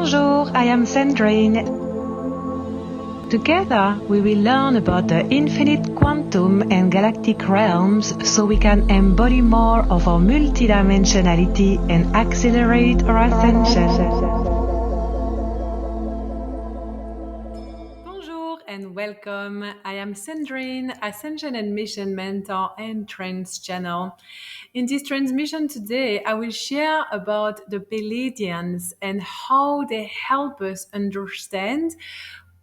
Bonjour, I am Sandrine. Together, we will learn about the infinite quantum and galactic realms so we can embody more of our multidimensionality and accelerate our ascension. Bonjour and welcome. I am Sandrine, Ascension and Mission Mentor and Trance Channel. In this transmission today, I will share about the Pleiadians and how they help us understand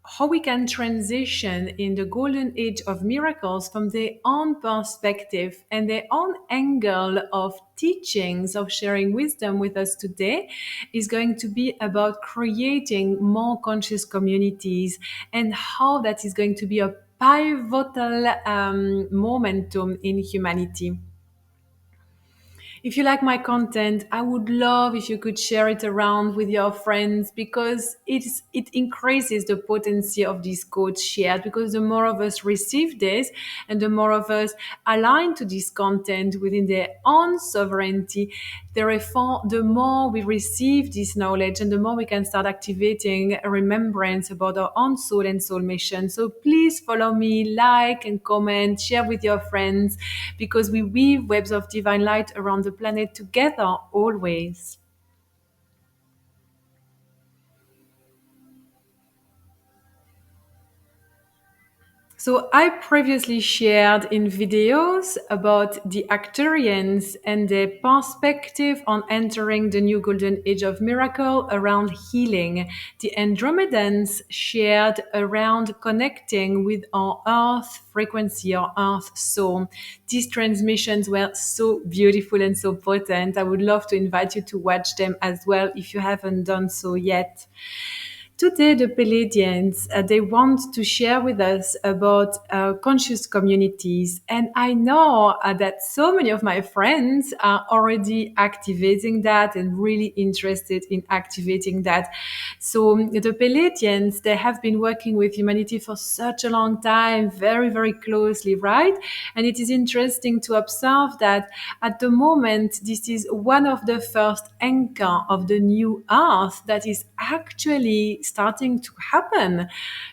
how we can transition in the golden age of miracles from their own perspective and their own angle of teachings, of sharing wisdom with us today is going to be about creating more conscious communities and how that is going to be a pivotal momentum in humanity. If you like my content, I would love if you could share it around with your friends because it increases the potency of this code shared, because the more of us receive this and the more of us align to this content within their own sovereignty, therefore the more we receive this knowledge and the more we can start activating a remembrance about our own soul and soul mission. So please follow me, like and comment, share with your friends, because we weave webs of divine light around the planet together always. So I previously shared in videos about the Arcturians and their perspective on entering the new golden age of miracle around healing. The Andromedans shared around connecting with our earth frequency, our earth soul. These transmissions were so beautiful and so potent. I would love to invite you to watch them as well if you haven't done so yet. Today, the Pleiadians, they want to share with us about conscious communities. And I know that so many of my friends are already activating that and really interested in activating that. So the Pleiadians, they have been working with humanity for such a long time, very, very closely, right? And it is interesting to observe that at the moment, this is one of the first anchor of the new earth that is actually starting to happen,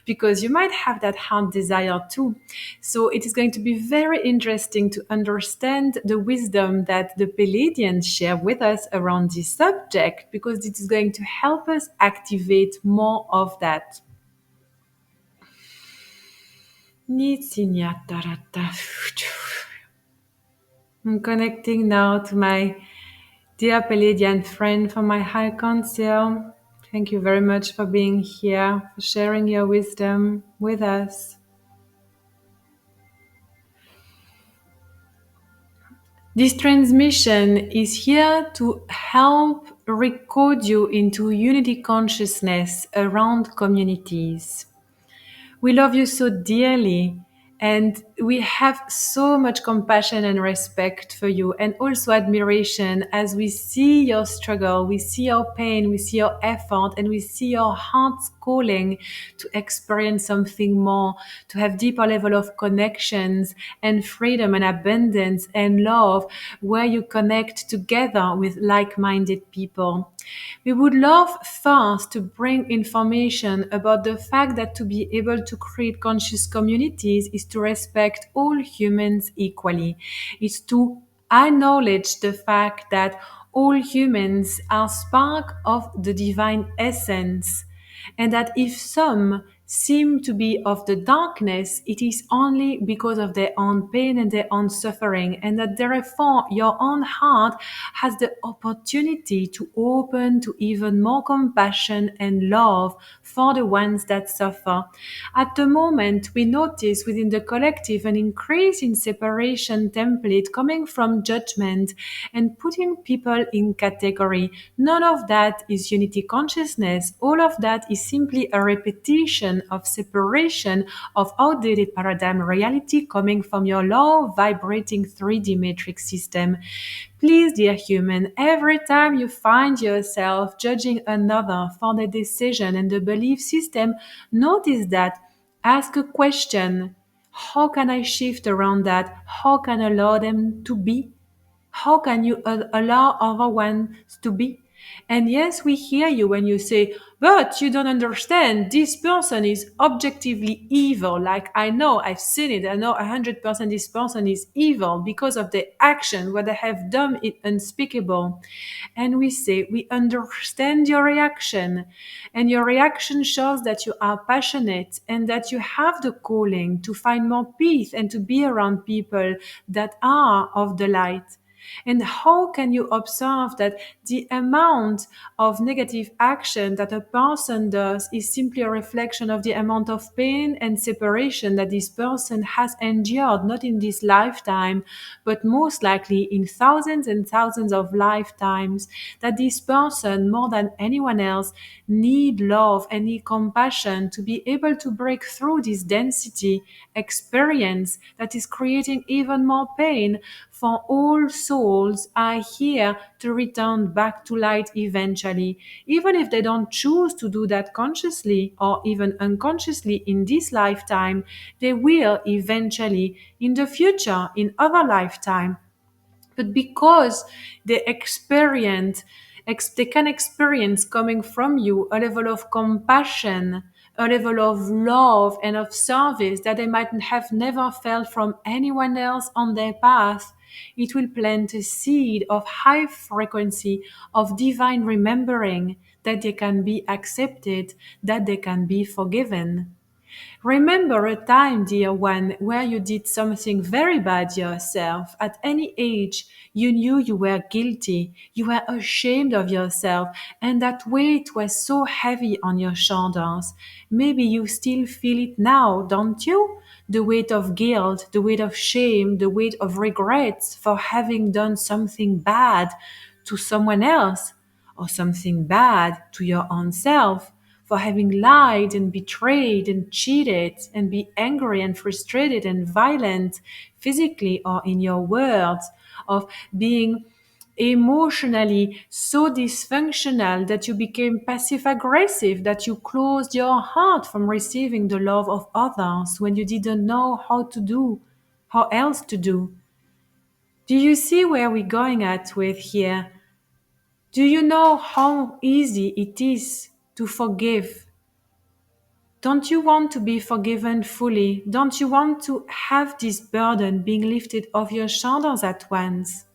because you might have that heart desire too. So it is going to be very interesting to understand the wisdom that the Pleiadians share with us around this subject, because it is going to help us activate more of that. I'm connecting now to my dear Pleiadian friend from my high council. Thank you very much for being here, for sharing your wisdom with us. This transmission is here to help recode you into unity consciousness around communities. We love you so dearly, and we have so much compassion and respect for you, and also admiration as we see your struggle, we see your pain, we see your effort, and we see your heart's calling to experience something more, to have deeper level of connections and freedom and abundance and love, where you connect together with like-minded people. We would love first to bring information about the fact that to be able to create conscious communities is to respect all humans equally. It's to acknowledge the fact that all humans are spark of the divine essence, and that if some seem to be of the darkness, it is only because of their own pain and their own suffering, and that therefore your own heart has the opportunity to open to even more compassion and love for the ones that suffer. At the moment, we notice within the collective an increase in separation template coming from judgment and putting people in category. None of that is unity consciousness. All of that is simply a repetition of separation of outdated paradigm reality coming from your low vibrating 3D matrix system. Please, dear human, every time you find yourself judging another for the decision and the belief system, notice that. Ask a question. How can I shift around that? How can I allow them to be? How can you allow other ones to be? And yes, we hear you when you say, but you don't understand. This person is objectively evil. Like, I know, I've seen it. I know 100% this person is evil because of the action, what they have done is unspeakable. And we say, we understand your reaction. And your reaction shows that you are passionate and that you have the calling to find more peace and to be around people that are of the light. And how can you observe that the amount of negative action that a person does is simply a reflection of the amount of pain and separation that this person has endured, not in this lifetime, but most likely in thousands and thousands of lifetimes, that this person, more than anyone else, need love and need compassion to be able to break through this density experience that is creating even more pain, for all souls are here to return back to light eventually, even if they don't choose to do that consciously or even unconsciously in this lifetime. They will eventually in the future, in other lifetime. But because they they can experience coming from you a level of compassion, a level of love and of service that they might have never felt from anyone else on their path. It will plant a seed of high frequency of divine remembering, that they can be accepted, that they can be forgiven. Remember a time, dear one, where you did something very bad yourself. At any age, you knew you were guilty, you were ashamed of yourself, and that weight was so heavy on your shoulders. Maybe you still feel it now, don't you? The weight of guilt, the weight of shame, the weight of regrets for having done something bad to someone else, or something bad to your own self, for having lied and betrayed and cheated, and be angry and frustrated and violent physically or in your words, of being emotionally so dysfunctional that you became passive aggressive, that you closed your heart from receiving the love of others when you didn't know how else to do. Do you see where we're going at with here? Do you know how easy it is to forgive? Don't you want to be forgiven fully? Don't you want to have this burden being lifted off your shoulders at once?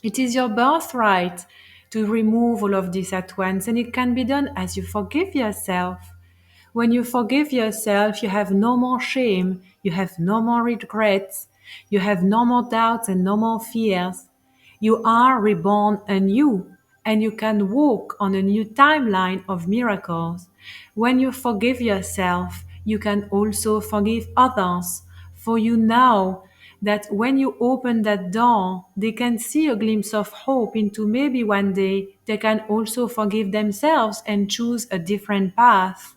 It is your birthright to remove all of this at once, and it can be done as you forgive yourself. When you forgive yourself, you have no more shame, you have no more regrets, you have no more doubts and no more fears. You are reborn anew, and you can walk on a new timeline of miracles. When you forgive yourself, you can also forgive others, for you know that when you open that door, they can see a glimpse of hope into maybe one day they can also forgive themselves and choose a different path.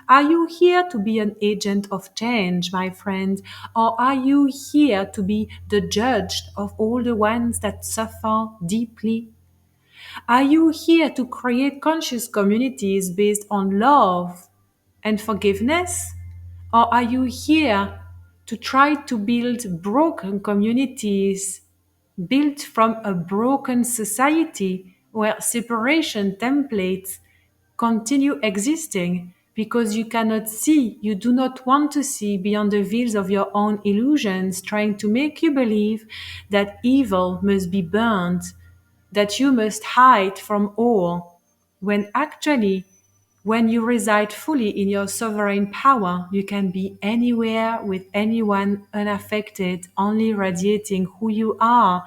Are you here to be an agent of change, my friend? Or are you here to be the judge of all the ones that suffer deeply? Are you here to create conscious communities based on love and forgiveness? Or are you here to try to build broken communities built from a broken society where separation templates continue existing because you cannot see, you do not want to see beyond the veils of your own illusions, trying to make you believe that evil must be burned, that you must hide from all, when actually, when you reside fully in your sovereign power, you can be anywhere with anyone unaffected, only radiating who you are,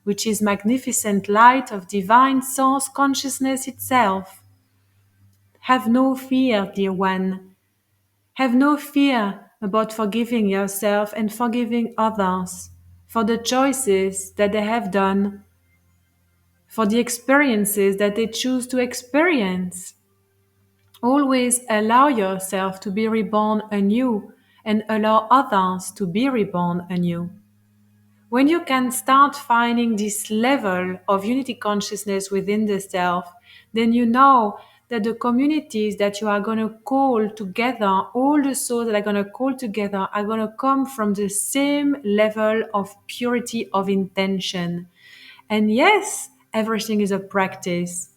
which is magnificent light of divine source consciousness itself. Have no fear, dear one. Have no fear about forgiving yourself and forgiving others for the choices that they have done, for the experiences that they choose to experience. Always allow yourself to be reborn anew and allow others to be reborn anew. When you can start finding this level of unity consciousness within the self, then you know that the communities that you are going to call together, all the souls that are going to call together, are going to come from the same level of purity of intention. And yes, everything is a practice.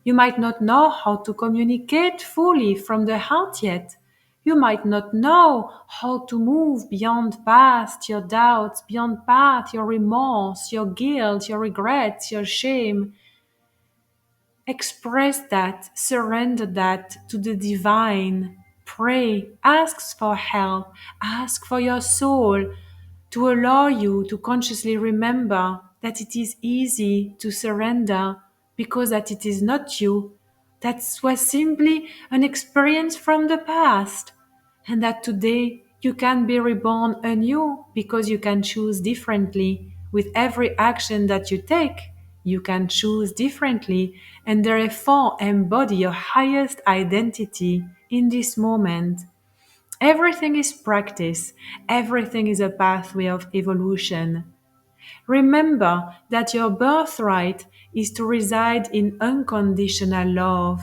You might not know how to communicate fully from the heart yet. You might not know how to move beyond past your doubts, beyond past your remorse, your guilt, your regrets, your shame. Express that, surrender that to the divine. Pray, ask for help, ask for your soul to allow you to consciously remember that it is easy to surrender because that it is not you. That was simply an experience from the past, and that today you can be reborn anew because you can choose differently. With every action that you take, you can choose differently and therefore embody your highest identity in this moment. Everything is practice, everything is a pathway of evolution. Remember that your birthright is to reside in unconditional love,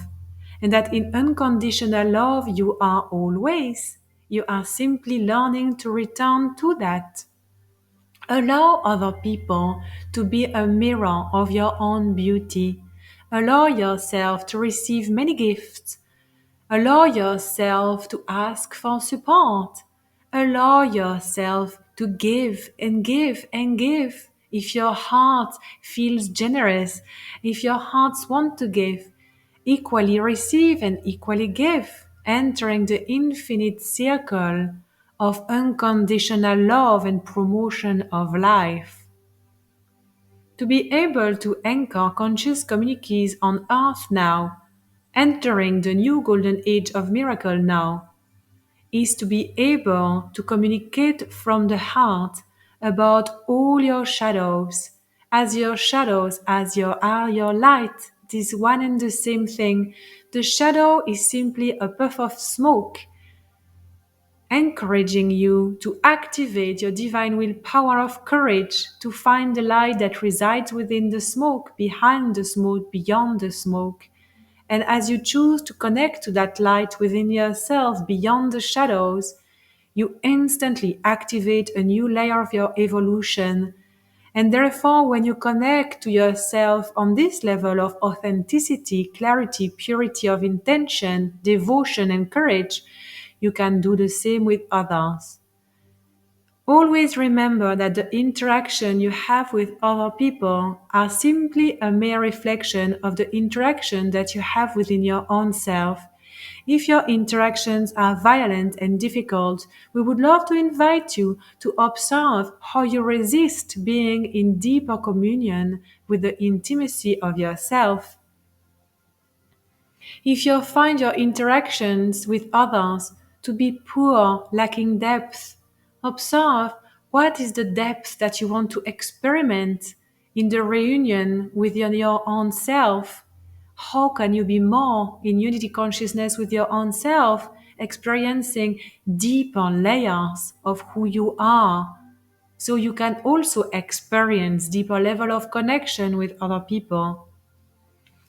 and that in unconditional love you are always. You are simply learning to return to that. Allow other people to be a mirror of your own beauty. Allow yourself to receive many gifts. Allow yourself to ask for support. Allow yourself to give and give and give. If your heart feels generous, if your hearts want to give, equally receive and equally give, entering the infinite circle of unconditional love and promotion of life. To be able to anchor conscious communities on earth now, entering the new golden age of miracle now, is to be able to communicate from the heart about all your shadows, as your shadows as your are your light. It is one and the same thing. The shadow is simply a puff of smoke, encouraging you to activate your divine will power of courage to find the light that resides within the smoke, behind the smoke, beyond the smoke. And as you choose to connect to that light within yourself beyond the shadows, you instantly activate a new layer of your evolution. And therefore, when you connect to yourself on this level of authenticity, clarity, purity of intention, devotion, and courage, you can do the same with others. Always remember that the interaction you have with other people are simply a mere reflection of the interaction that you have within your own self. If your interactions are violent and difficult, we would love to invite you to observe how you resist being in deeper communion with the intimacy of yourself. If you find your interactions with others to be poor, lacking depth, observe what is the depth that you want to experiment in the reunion with your own self. How can you be more in unity consciousness with your own self, experiencing deeper layers of who you are? So you can also experience deeper level of connection with other people.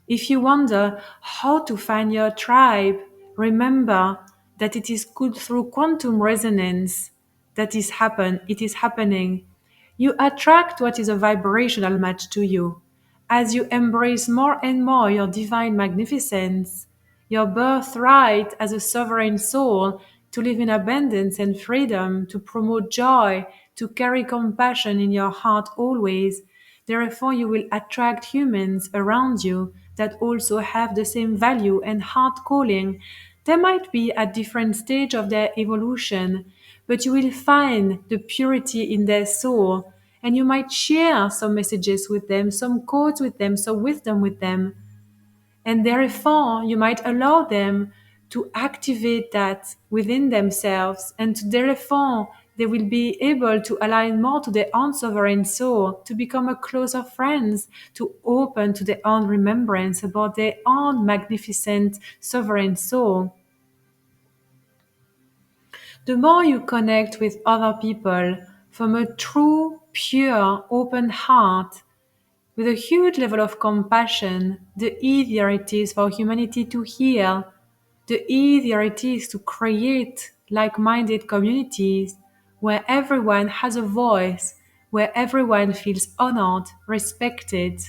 If you wonder how to find your tribe, remember that it is good through quantum resonance that it is happening. You attract what is a vibrational match to you. As you embrace more and more your divine magnificence, your birthright as a sovereign soul to live in abundance and freedom, to promote joy, to carry compassion in your heart always. Therefore, you will attract humans around you that also have the same value and heart calling. They might be at different stage of their evolution, but you will find the purity in their soul, and you might share some messages with them, some quotes with them, some wisdom with them. And therefore, you might allow them to activate that within themselves, and therefore, they will be able to align more to their own sovereign soul, to become a closer friends, to open to their own remembrance about their own magnificent sovereign soul. The more you connect with other people from a true, pure, open heart, with a huge level of compassion, the easier it is for humanity to heal, the easier it is to create like-minded communities where everyone has a voice, where everyone feels honored, respected,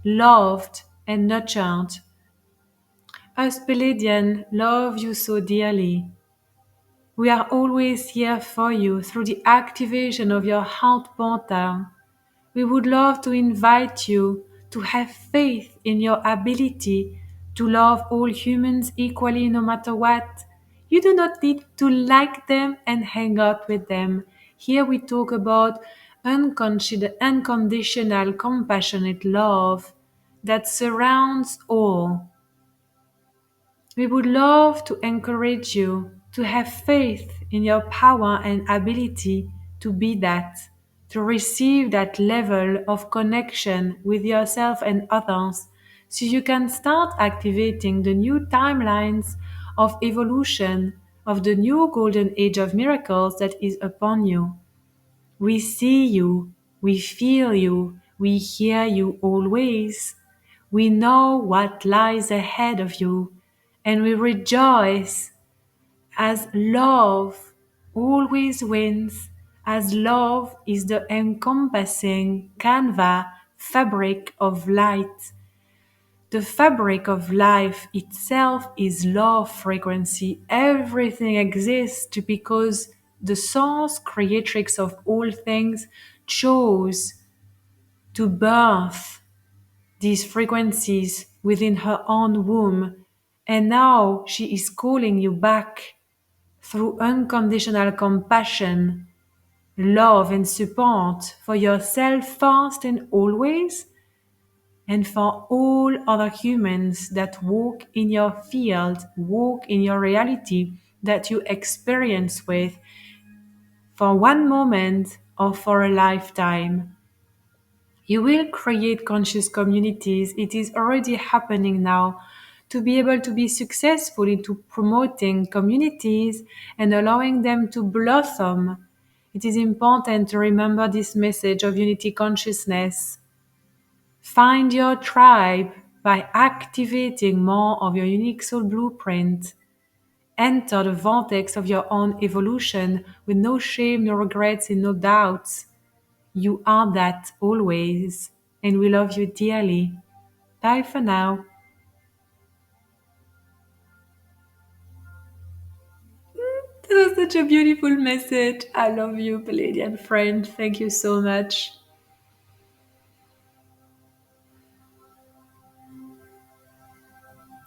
loved, and nurtured. Us Pleiadians love you so dearly. We are always here for you through the activation of your heart portal. We would love to invite you to have faith in your ability to love all humans equally no matter what. You do not need to like them and hang out with them. Here we talk about unconditional, compassionate love that surrounds all. We would love to encourage you to have faith in your power and ability to be that, to receive that level of connection with yourself and others, so you can start activating the new timelines of evolution of the new golden age of miracles that is upon you. We see you, we feel you, we hear you always. We know what lies ahead of you, and we rejoice as love always wins, as love is the encompassing canvas fabric of light. The fabric of life itself is love frequency. Everything exists because the source creatrix of all things chose to birth these frequencies within her own womb. And now she is calling you back through unconditional compassion, love, and support for yourself first and always, and for all other humans that walk in your field, walk in your reality that you experience with for one moment or for a lifetime. You will create conscious communities. It is already happening now. To be able to be successful into promoting communities and allowing them to blossom, it is important to remember this message of unity consciousness. Find your tribe by activating more of your unique soul blueprint. Enter the vortex of your own evolution with no shame, no regrets, and no doubts. You are that always, and we love you dearly. Bye for now. That was such a beautiful message. I love you, Pleiadian friend. Thank you so much.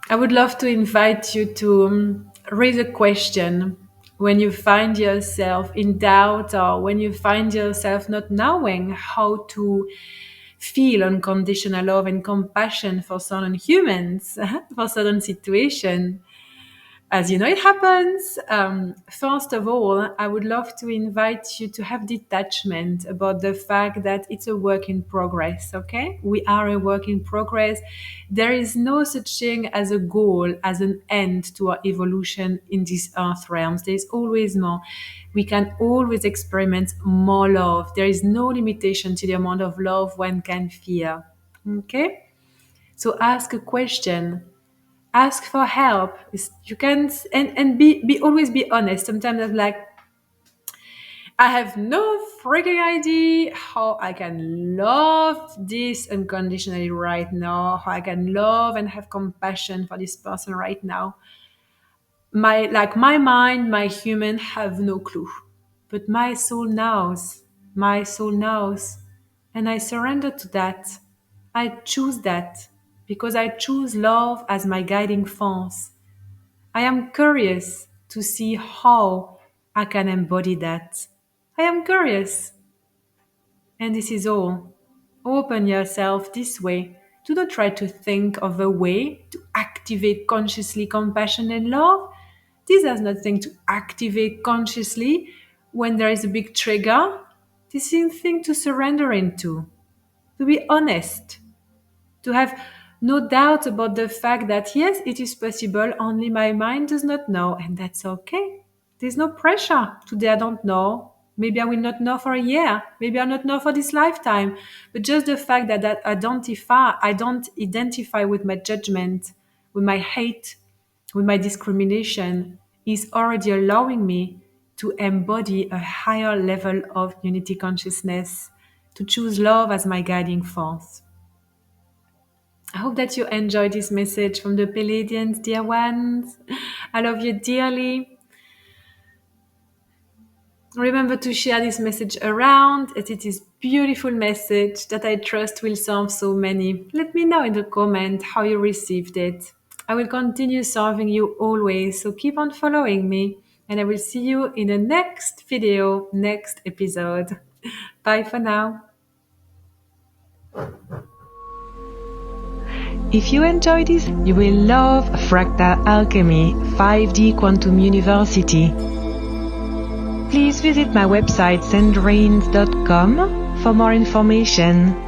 I would love to invite you to raise a question when you find yourself in doubt or when you find yourself not knowing how to feel unconditional love and compassion for certain humans, for certain situations. As you know, it happens. First of all, I would love to invite you to have detachment about the fact that it's a work in progress, okay? We are a work in progress. There is no such thing as a goal, as an end to our evolution in these earth realms. There's always more. We can always experiment more love. There is no limitation to the amount of love one can feel, okay? So ask a question, ask for help. You can and be always be honest. Sometimes I'm like, I have no freaking idea how I can love this unconditionally right now, how I can love and have compassion for this person right now. My mind, my human have no clue, but my soul knows. My soul knows, and I surrender to that. I choose that because I choose love as my guiding force. I am curious to see how I can embody that. I am curious. And this is all. Open yourself this way. Do not try to think of a way to activate consciously compassion and love. This has nothing to activate consciously when there is a big trigger. This is a thing to surrender into. To be honest, to have no doubt about the fact that yes, it is possible, only my mind does not know, and that's okay. There's no pressure. Today I don't know. Maybe I will not know for a year. Maybe I'll not know for this lifetime. But just the fact that I don't identify with my judgment, with my hate, with my discrimination, is already allowing me to embody a higher level of unity consciousness, to choose love as my guiding force. I hope that you enjoyed this message from the Pleiadians, dear ones. I love you dearly. Remember to share this message around, as it is beautiful message that I trust will serve so many. Let me know in the comment how you received it. I will continue serving you always, so keep on following me, and I will see you in the next video, next episode. Bye for now. If you enjoyed this, you will love Fractal Alchemy 5D Quantum University. Please visit my website sandrains.com for more information.